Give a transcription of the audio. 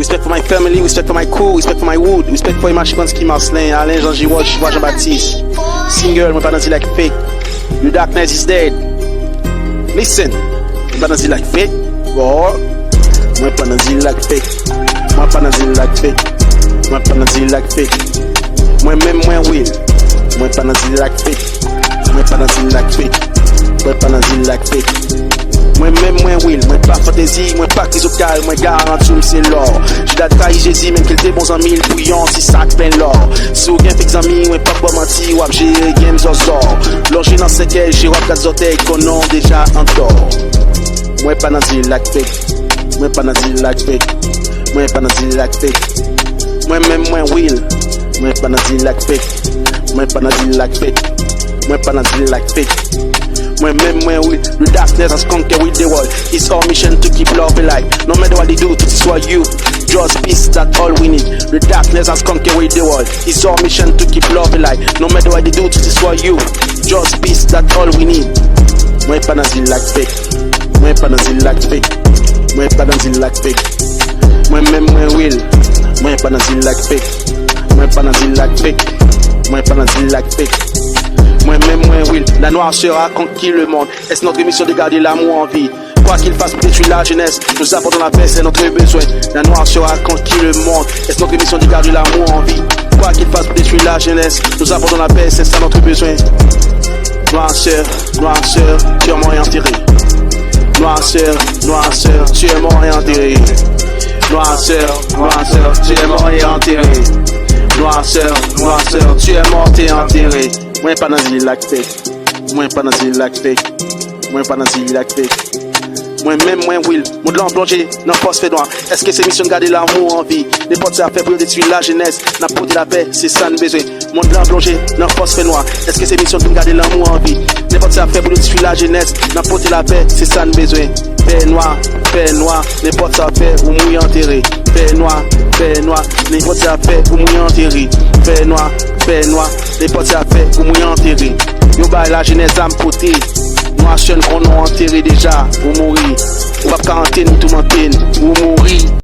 Respect for my family, respect for my crew, respect for my wood, respect for my Chikonski Marcelin, Alain, Jean Giroux, Jean-Baptiste. Single, moi pas dans like fake. The darkness is dead. Listen, moi pas dans like fake. Oh, moi pas dans like fake. Moi pas dans like fake. Moi pas dans like fake. Moi même moi will. Moi pas dans like fake. Moi pas dans like fake. Moi pas dans like fake. Moi-même, moi will, moi pas fantaisie, moi pas crise au calme, moi garantis c'est l'or. J'ai la trahi, j'ai dit même qu'il était bon en mille bouillons, si ça plein l'or. Si vous bien fait examen, moi pas bon menti, wap j'ai game zozor. Longé dans ce qu'est, j'ai wap gazoté, qu'on a déjà en tort. Moi pas dans le lac fake, moi pas dans le lac fake, moi pas dans le lac fake. Moi-même, moi will, moi pas dans le lac fake, moi pas dans le lac fake, moi pas dans le lac fake. Moi-même, moi, oui, the darkness has conquered with the world. It's our mission to keep love alive. No matter what they do to destroy you, just peace, that's all we need. The darkness has conquered with the world. It's our mission to keep love alive. No matter what they do to destroy you, just peace, that's all we need. Moi, pas dans le lac fake. Moi, pas dans le lac fake. Moi, pas dans le lac fake. Moi-même, moi, will. Moi, pas dans le lac fake. Moi, pas dans le lac fake. Moi, pas dans le lac fake. Moi-même, moi, will, la noirceur a conquis le monde. Est-ce notre mission de garder l'amour en vie? Quoi qu'il fasse pour détruire la jeunesse, nous apportons la paix, c'est notre besoin. La noirceur a conquis le monde. Est-ce notre mission de garder l'amour en vie? Quoi qu'il fasse pour détruire la jeunesse, nous apportons la paix, c'est ça notre besoin. Noirceur, noirceur, tu es mort et enterré. Noirceur, noirceur, tu es mort et enterré. Noirceur, noirceur, tu es mort et enterré. Noirceur, noirceur, tu es mort et enterré. Moi pas dans le lac fake. Moi pas dans le lac fake. Moi pas dans le lac fake. Moi-même, moi will. Mon de l'emplongé, non force fait droit. Est-ce que c'est mission de garder l'amour en vie? N'importe ça fait pour détruire la jeunesse. N'apporter la paix, c'est ça nous besoin. Mon de l'emplongé, non force fait noir. Est-ce que c'est mission de garder l'amour en vie? N'importe ça fait pour détruire la jeunesse. N'apporter la paix, c'est ça nous besoin. Paix noire, n'importe ça fait ou mouille enterré. Paix noire, n'importe ça fait ou mouille enterré. Paix noire, n'importe ça fait ou mouille enterré. Yo bah la jeunesse à me côté. Noir seul qu'on a enterré déjà, ou mourir. Ou pas quarantaine, tout m'antenne, ou mourir.